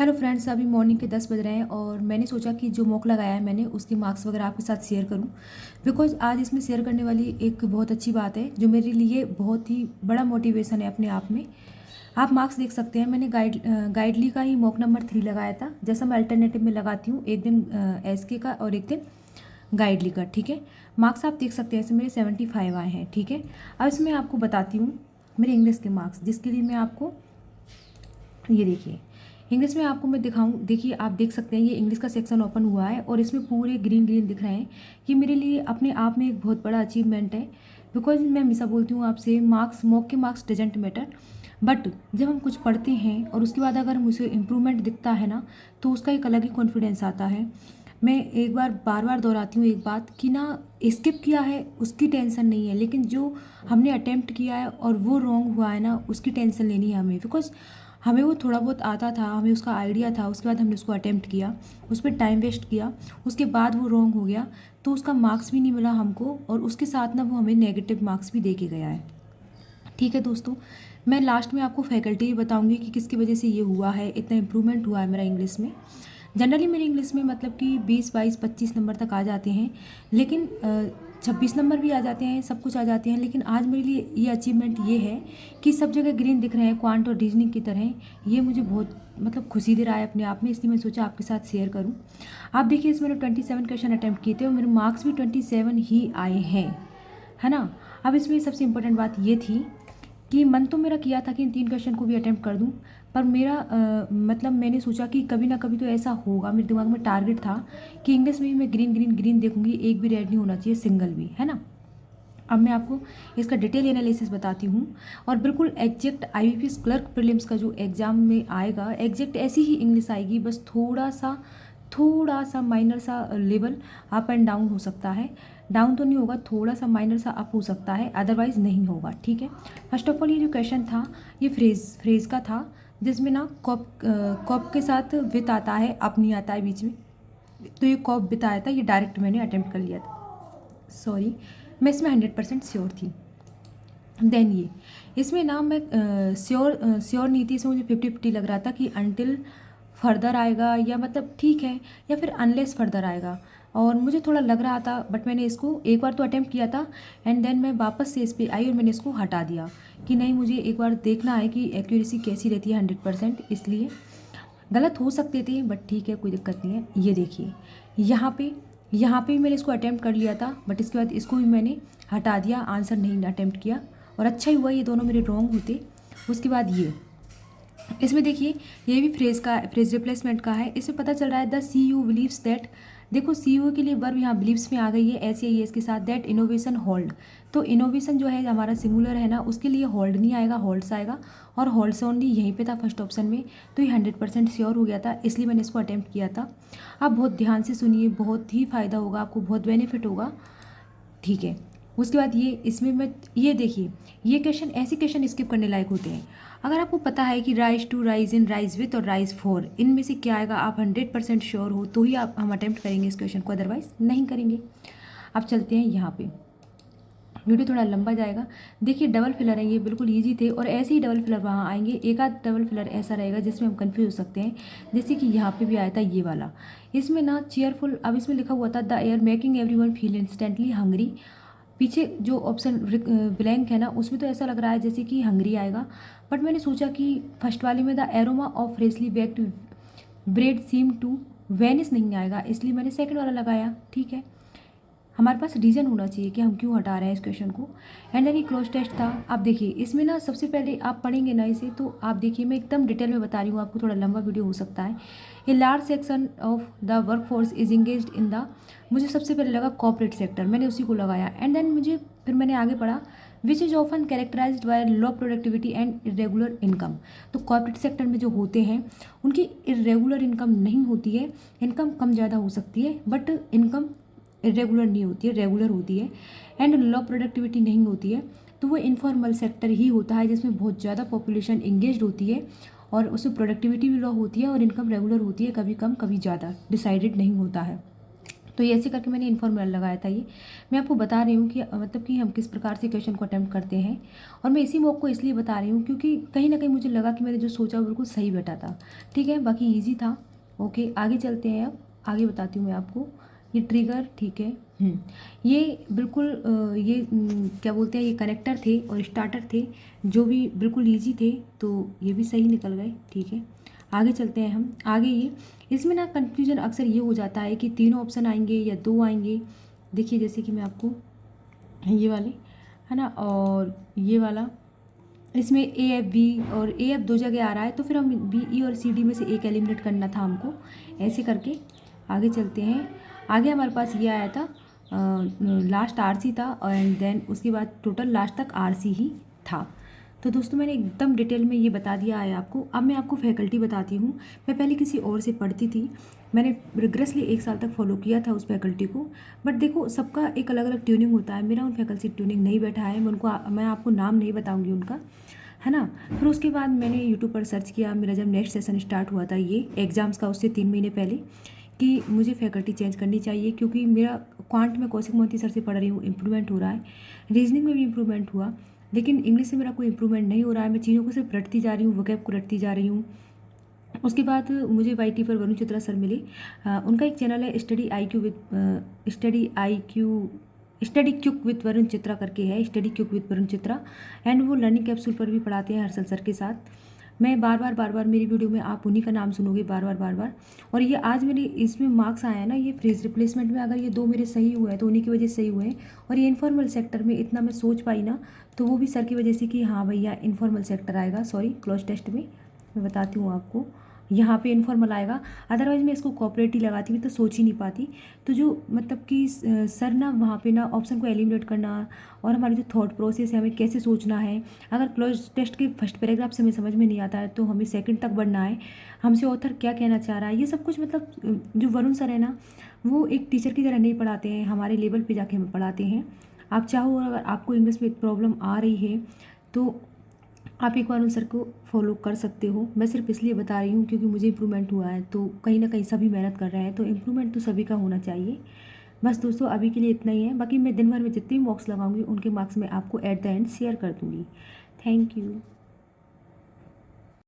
Hello friends, अभी morning के 10 बज रहे हैं और मैंने सोचा कि जो मॉक लगाया है मैंने उसके मार्क्स वगैरह आपके साथ शेयर करूं। बिकॉज आज इसमें शेयर करने वाली एक बहुत अच्छी बात है जो मेरे लिए बहुत ही बड़ा मोटिवेशन है अपने आप में। आप मार्क्स देख सकते हैं, मैंने गाइडली का ही मॉक नंबर 3 लगाया था, जैसा मैं अल्टरनेटिव में लगाती हूँ, एक दिन एसके का और एक दिन गाइडली का। ठीक है, मार्क्स आप देख सकते हैं, इसमें मेरे 75 आए हैं। ठीक है, अब इसमें आपको बताती हूँ मेरे इंग्लिश के मार्क्स, जिसके लिए मैं आपको ये देखिए इंग्लिश में आपको मैं दिखाऊं। देखिए, आप देख सकते हैं ये इंग्लिश का सेक्शन ओपन हुआ है और इसमें पूरे ग्रीन ग्रीन दिख रहे हैं। ये मेरे लिए अपने आप में एक बहुत बड़ा अचीवमेंट है। बिकॉज मैं हमेशा बोलती हूँ आपसे, मार्क्स मॉक के मार्क्स डजेंट मैटर, बट जब हम कुछ पढ़ते हैं और उसके बाद अगर मुझे इम्प्रूवमेंट दिखता है ना, तो उसका एक अलग ही कॉन्फिडेंस आता है। मैं एक बार बार बार दोहराती हूँ एक बात कि ना, स्किप किया है उसकी टेंशन नहीं है, लेकिन जो हमने अटेम्प्ट किया है और वो रॉन्ग हुआ है ना, उसकी टेंशन लेनी है हमें। बिकॉज हमें वो थोड़ा बहुत आता था, हमें उसका आइडिया था, उसके बाद हमने उसको अटेम्प्ट किया, उस पर टाइम वेस्ट किया, उसके बाद वो रॉन्ग हो गया तो उसका मार्क्स भी नहीं मिला हमको, और उसके साथ ना वो हमें नेगेटिव मार्क्स भी दे के गया है। ठीक है दोस्तों, मैं लास्ट में आपको फैकल्टी भी बताऊंगी कि किसकी वजह से ये हुआ है, इतना इम्प्रूवमेंट हुआ है मेरा इंग्लिश में। जनरली मेरे इंग्लिश में मतलब कि 20 22 25 नंबर तक आ जाते हैं, लेकिन 26 नंबर भी आ जाते हैं, सब कुछ आ जाते हैं। लेकिन आज मेरे लिए ये अचीवमेंट ये है कि सब जगह ग्रीन दिख रहे हैं, क्वांट और रीजनिंग की तरह। ये मुझे बहुत मतलब खुशी दे रहा है अपने आप में, इसलिए मैं सोचा आपके साथ शेयर करूं। आप देखिए, इसमें 27 क्वेश्चन अटैम्प्ट किए थे और मेरे मार्क्स भी 27 ही आए हैं, है ना। अब इसमें सबसे इम्पोर्टेंट बात ये थी कि मन तो मेरा किया था कि इन 3 क्वेश्चन को भी अटेम्प्ट कर दूं, पर मेरा मतलब मैंने सोचा कि कभी ना कभी तो ऐसा होगा, मेरे दिमाग में टारगेट था कि इंग्लिश में भी मैं ग्रीन ग्रीन ग्रीन देखूंगी, एक भी रेड नहीं होना चाहिए, सिंगल भी, है ना। अब मैं आपको इसका डिटेल एनालिसिस बताती हूँ, और बिल्कुल एग्जैक्ट आईबीपीएस क्लर्क प्रीलिम्स का जो एग्ज़ाम में आएगा, एग्जैक्ट ऐसी ही इंग्लिश आएगी, बस थोड़ा सा माइनर सा लेवल अप एंड डाउन हो सकता है। डाउन तो नहीं होगा, थोड़ा सा माइनर सा अप हो सकता है, अदरवाइज नहीं होगा। ठीक है, फर्स्ट ऑफ ऑल ये जो क्वेश्चन था ये फ्रेज का था, जिसमें ना कॉप के साथ विथ आता है, अप नहीं आता है बीच में। तो ये कॉप विथ आया था, ये डायरेक्ट मैंने अटेम्प्ट कर लिया था। सॉरी, मैं इसमें 100% श्योर थी। देन ये इसमें ना मैं श्योर नहीं थी, इसमें मुझे 50-50 लग रहा था कि अनटिल फर्दर आएगा, या मतलब ठीक है, या फिर अनलेस फर्दर आएगा। और मुझे थोड़ा लग रहा था, बट मैंने इसको एक बार तो अटेम्प्ट किया था, एंड देन मैं वापस से इस पर आई और मैंने इसको हटा दिया कि नहीं, मुझे एक बार देखना है कि एक्यूरेसी कैसी रहती है 100%। इसलिए गलत हो सकते थे, बट ठीक है, कोई दिक्कत नहीं है। ये देखिए, यहाँ पे भी मैंने इसको अटेम्प्ट कर लिया था, बट इसके बाद इसको भी मैंने हटा दिया, आंसर नहीं अटेम्प्ट किया, और अच्छा ही हुआ, ये दोनों मेरे रॉन्ग होते। उसके बाद ये इसमें देखिए, ये भी फ्रेज रिप्लेसमेंट का है। इसमें पता चल रहा है the C U believes that. देखो, सी यू के लिए वर्ब यहाँ बिलीव्स में आ गई है, ऐसे ही है इसके साथ, दैट इनोवेशन होल्ड। तो इनोवेशन जो है हमारा सिंगुलर है ना, उसके लिए होल्ड नहीं आएगा, होल्ड्स आएगा, और होल्ड्स ओनली यहीं पे था फर्स्ट ऑप्शन में। तो ये 100% श्योर हो गया था, इसलिए मैंने इसको अटैम्प्ट किया था। आप बहुत ध्यान से सुनिए, बहुत ही फ़ायदा होगा आपको, बहुत बेनिफिट होगा। ठीक है, उसके बाद ये इसमें मैं ये देखिए, ये क्वेश्चन ऐसे क्वेश्चन स्किप करने लायक होते हैं। अगर आपको पता है कि rise to, rise in, rise with और राइज फॉर, इनमें से क्या आएगा, आप 100% श्योर हो तो ही हम अटेम्प्ट करेंगे इस क्वेश्चन को, अदरवाइज नहीं करेंगे। अब चलते हैं यहाँ पे, वीडियो थोड़ा लंबा जाएगा। देखिए, डबल फिलर है, ये बिल्कुल ईजी थे, और ऐसे ही डबल फिलर वहाँ आएंगे। एक आध डबल फिलर ऐसा रहेगा जिसमें हम कंफ्यूज हो सकते हैं, जैसे कि यहाँ पे भी आया था ये वाला। इसमें ना चेयरफुल, अब इसमें लिखा हुआ था the air making everyone feel instantly hungry. पीछे जो ऑप्शन ब्लैंक है ना, उसमें तो ऐसा लग रहा है जैसे कि हंगरी आएगा, बट मैंने सोचा कि फर्स्ट वाले में the aroma of freshly baked bread seem to vanish नहीं आएगा, इसलिए मैंने सेकंड वाला लगाया। ठीक है, हमारे पास रीज़न होना चाहिए कि हम क्यों हटा रहे हैं इस क्वेश्चन को। एंड देन ये क्लोज टेस्ट था। आप देखिए, इसमें ना सबसे पहले आप पढ़ेंगे ना इसे, तो आप देखिए, मैं एकदम डिटेल में बता रही हूँ आपको, थोड़ा लंबा वीडियो हो सकता है। A large section of the work force is engage in the, मुझे सबसे पहले लगा कॉर्पोरेट सेक्टर, मैंने उसी को लगाया। एंड देन फिर मैंने आगे पढ़ा, which is often characterised by low productivity and irregular income. तो कॉर्पोरेट सेक्टर में जो होते हैं उनकी इरेगुलर इनकम नहीं होती है, इनकम कम ज़्यादा हो सकती है, बट इनकम इरेगुलर नहीं होती है, रेगुलर होती है। एंड लो प्रोडक्टिविटी नहीं होती है, तो वो इनफॉर्मल सेक्टर ही होता है जिसमें बहुत ज़्यादा पॉपुलेशन इंगेज होती है, और उसमें प्रोडक्टिविटी भी लो होती है और इनकम रेगुलर होती है, कभी कम कभी ज़्यादा, डिसाइडेड नहीं होता है। तो ये ऐसे करके मैंने इन्फॉर्मल लगाया था। ये मैं आपको बता रही हूँ कि मतलब कि हम किस प्रकार से क्वेश्चन को अटेम्प्ट करते हैं। और मैं इसी मॉक को इसलिए बता रही हूँ क्योंकि कहीं ना कहीं मुझे लगा कि मैंने जो सोचा वो बिल्कुल सही बैठा था। ठीक है, बाकी ईजी था। ओके, आगे चलते हैं। अब आगे बताती हूँ मैं आपको। ये ट्रिगर, ठीक है। ये बिल्कुल क्या बोलते हैं, ये कनेक्टर थे और स्टार्टर थे जो भी बिल्कुल ईजी थे, तो ये भी सही निकल गए। ठीक है, आगे चलते हैं हम। आगे ये इसमें ना कन्फ्यूजन अक्सर ये हो जाता है कि तीनों ऑप्शन आएंगे या दो आएंगे। देखिए जैसे कि मैं आपको ये वाले, है ना, और ये वाला, इसमें ए एफ बी और ए एफ दो जगह आ रहा है, तो फिर हम बी ई और सी डी में से एक एलिमिनेट करना था हमको। ऐसे करके आगे चलते हैं। आगे हमारे पास ये आया था, लास्ट आर सी था एंड देन उसके बाद टोटल लास्ट तक आर सी ही था। तो दोस्तों मैंने एकदम डिटेल में ये बता दिया है आपको। अब मैं आपको फैकल्टी बताती हूँ। मैं पहले किसी और से पढ़ती थी, मैंने रिग्रेसली 1 साल तक फॉलो किया था उस फैकल्टी को। बट देखो सबका एक अलग अलग ट्यूनिंग होता है, मेरा उन फैकल्टी से ट्यूनिंग नहीं बैठा है। मैं आपको नाम नहीं बताऊँगी उनका, है ना। फिर उसके बाद मैंने यूट्यूब पर सर्च किया, मेरा जब नेक्स्ट सेशन स्टार्ट हुआ था ये एग्ज़ाम्स का, उससे 3 महीने पहले, कि मुझे फैकल्टी चेंज करनी चाहिए क्योंकि मेरा क्वांट में कौशिक मोहिती सर से पढ़ रही हूँ, इंप्रूवमेंट हो रहा है। रीजनिंग में भी इंप्रूवमेंट हुआ, लेकिन इंग्लिश से मेरा कोई इंप्रूवमेंट नहीं हो रहा है। मैं चीज़ों को सिर्फ रटती जा रही हूँ, वोकैब को रटती जा रही हूँ। उसके बाद मुझे वाईटी पर वरुण चित्रा सर मिले। उनका एक चैनल है study quick with Varun Chitra करके है, study quick with Varun Chitra. And वो लर्निंग कैप्सूल पर भी पढ़ाते हैं हर्षल सर के साथ। मैं बार बार मेरी वीडियो में आप उन्हीं का नाम सुनोगे बार बार। और ये आज मेरे इसमें मार्क्स आया है ना, ये फ्रेज रिप्लेसमेंट में अगर ये 2 मेरे सही हुए हैं तो उन्हीं की वजह से सही हुए हैं। और ये इन्फॉर्मल सेक्टर में इतना मैं सोच पाई ना, तो वो भी सर की वजह से कि हाँ भैया इन्फॉर्मल सेक्टर आएगा, सॉरी क्लोज टेस्ट में। मैं बताती हूँ आपको, यहाँ पे इन्फॉर्मल आएगा। अदरवाइज मैं इसको कॉपरेट ही लगाती हुई तो सोच ही नहीं पाती। तो जो मतलब कि सर ना वहाँ पे ना ऑप्शन को एलिमिनेट करना और हमारी जो थॉट प्रोसेस है, हमें कैसे सोचना है, अगर क्लोज टेस्ट के फर्स्ट पैराग्राफ से हमें समझ में नहीं आता है तो हमें सेकंड तक बढ़ना है, हमसे ऑथर क्या कहना चाह रहा है, ये सब कुछ मतलब जो वरुण सर है ना, वो एक टीचर की तरह नहीं पढ़ाते हैं, हमारे लेवल पर जाके हमें पढ़ाते हैं। आप चाहो अगर आपको इंग्लिश में प्रॉब्लम आ रही है तो आप एक बार उन सर को फॉलो कर सकते हो। मैं सिर्फ इसलिए बता रही हूँ क्योंकि मुझे इम्प्रूवमेंट हुआ है, तो कहीं ना कहीं सभी मेहनत कर रहे हैं, तो इम्प्रूवमेंट तो सभी का होना चाहिए। बस दोस्तों अभी के लिए इतना ही है, बाकी मैं दिन भर में जितने भी मॉक्स लगाऊंगी उनके मार्क्स मैं आपको एट द एंड शेयर कर दूँगी। Thank you.